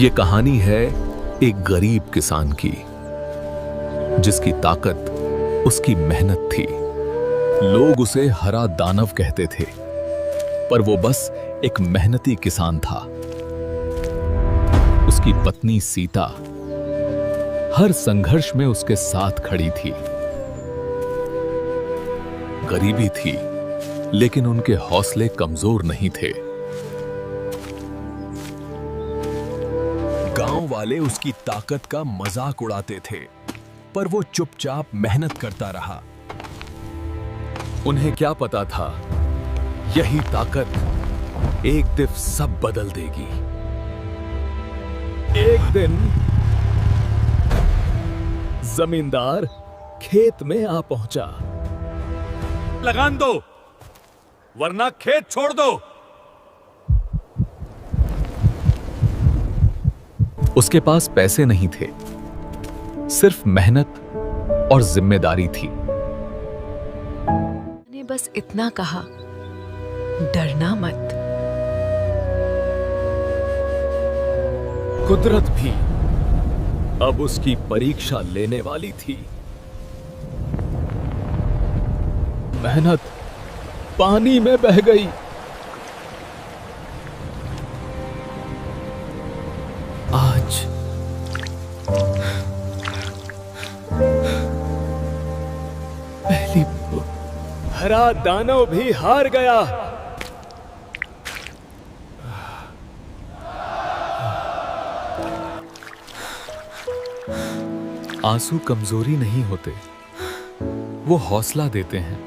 ये कहानी है एक गरीब किसान की, जिसकी ताकत उसकी मेहनत थी। लोग उसे हरा दानव कहते थे, पर वो बस एक मेहनती किसान था। उसकी पत्नी सीता हर संघर्ष में उसके साथ खड़ी थी। गरीबी थी, लेकिन उनके हौसले कमजोर नहीं थे। गांव वाले उसकी ताकत का मजाक उड़ाते थे, पर वो चुपचाप मेहनत करता रहा। उन्हें क्या पता था, यही ताकत एक दिन सब बदल देगी। एक दिन जमींदार खेत में आ पहुंचा। लगान दो, वरना खेत छोड़ दो। उसके पास पैसे नहीं थे, सिर्फ मेहनत और जिम्मेदारी थी। ने बस इतना कहा, डरना मत। कुदरत भी अब उसकी परीक्षा लेने वाली थी। मेहनत पानी में बह गई। आज पहली हरा दानव भी हार गया। आंसू कमजोरी नहीं होते, वो हौसला देते हैं।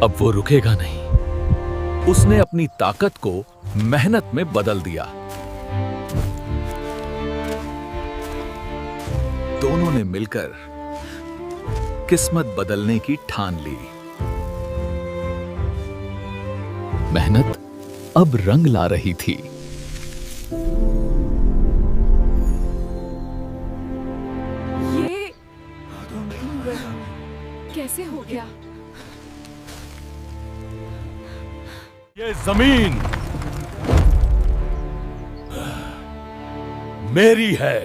अब वो रुकेगा नहीं। उसने अपनी ताकत को मेहनत में बदल दिया। दोनों ने मिलकर किस्मत बदलने की ठान ली। मेहनत अब रंग ला रही थी। ये कैसे हो गया? ये जमीन मेरी है।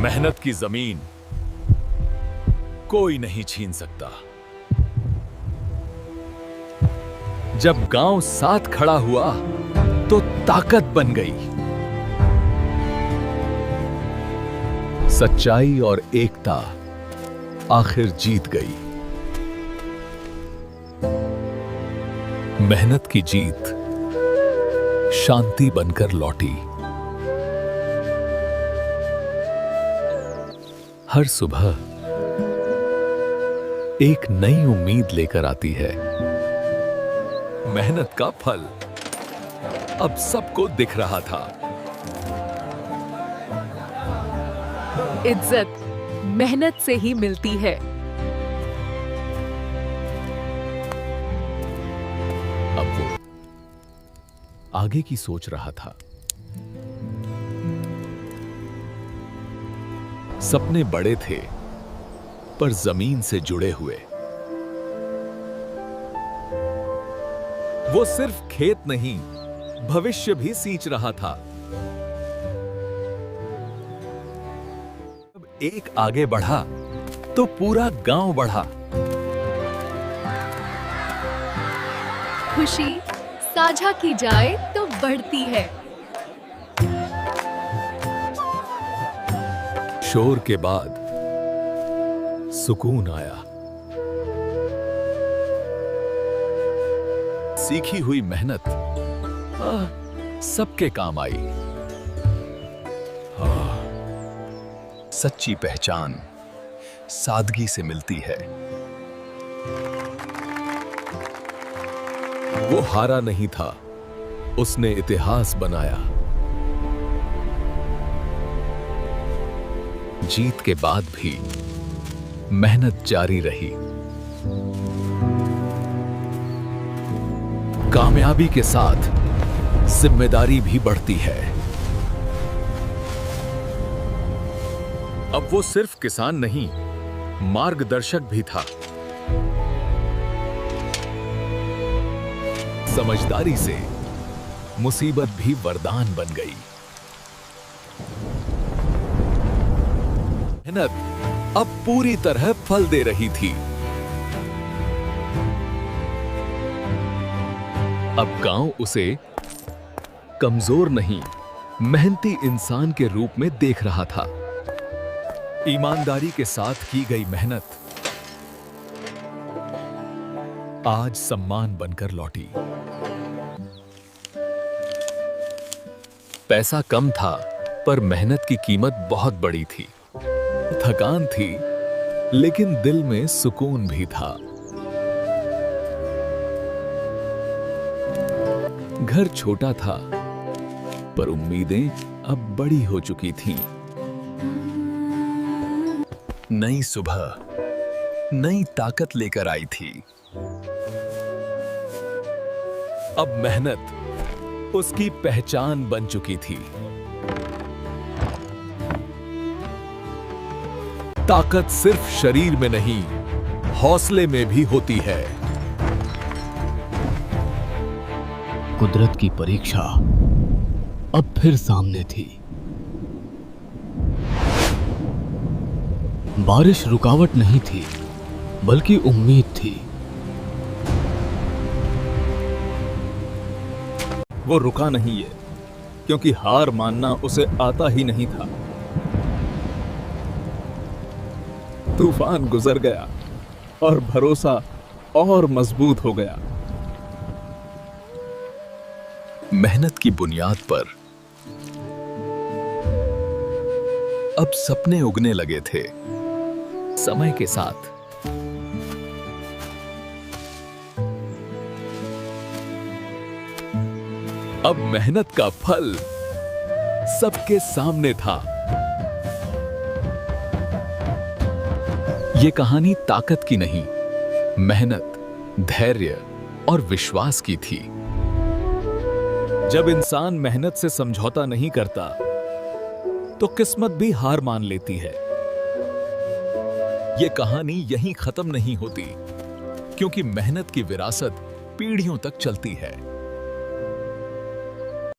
मेहनत की जमीन कोई नहीं छीन सकता। जब गांव साथ खड़ा हुआ तो ताकत बन गई। सच्चाई और एकता आखिर जीत गई। मेहनत की जीत शांति बनकर लौटी। हर सुबह एक नई उम्मीद लेकर आती है। मेहनत का फल अब सबको दिख रहा था। इज्जत मेहनत से ही मिलती है। अब वो आगे की सोच रहा था। सपने बड़े थे, पर जमीन से जुड़े हुए। वो सिर्फ खेत नहीं, भविष्य भी सींच रहा था। जब एक आगे बढ़ा तो पूरा गांव बढ़ा। खुशी साझा की जाए तो बढ़ती है। शोर के बाद सुकून आया। सीखी हुई मेहनत सबके काम आई। सच्ची पहचान सादगी से मिलती है। वो हारा नहीं था, उसने इतिहास बनाया। जीत के बाद भी मेहनत जारी रही। कामयाबी के साथ जिम्मेदारी भी बढ़ती है। अब वो सिर्फ किसान नहीं, मार्गदर्शक भी था। समझदारी से मुसीबत भी वरदान बन गई। मेहनत अब पूरी तरह फल दे रही थी। अब गांव उसे कमजोर नहीं, मेहनती इंसान के रूप में देख रहा था। ईमानदारी के साथ की गई मेहनत आज सम्मान बनकर लौटी। पैसा कम था, पर मेहनत की कीमत बहुत बड़ी थी। थकान थी, लेकिन दिल में सुकून भी था। घर छोटा था, पर उम्मीदें अब बड़ी हो चुकी थीं। नई सुबह नई ताकत लेकर आई थी। अब मेहनत उसकी पहचान बन चुकी थी। ताकत सिर्फ शरीर में नहीं, हौसले में भी होती है। कुदरत की परीक्षा अब फिर सामने थी। बारिश रुकावट नहीं थी, बल्कि उम्मीद थी। वो रुका नहीं है, क्योंकि हार मानना उसे आता ही नहीं था। तूफान गुजर गया और भरोसा और मजबूत हो गया। मेहनत की बुनियाद पर अब सपने उगने लगे थे। समय के साथ अब मेहनत का फल सबके सामने था। यह कहानी ताकत की नहीं, मेहनत, धैर्य और विश्वास की थी। जब इंसान मेहनत से समझौता नहीं करता, तो किस्मत भी हार मान लेती है। यह कहानी यहीं खत्म नहीं होती, क्योंकि मेहनत की विरासत पीढ़ियों तक चलती है।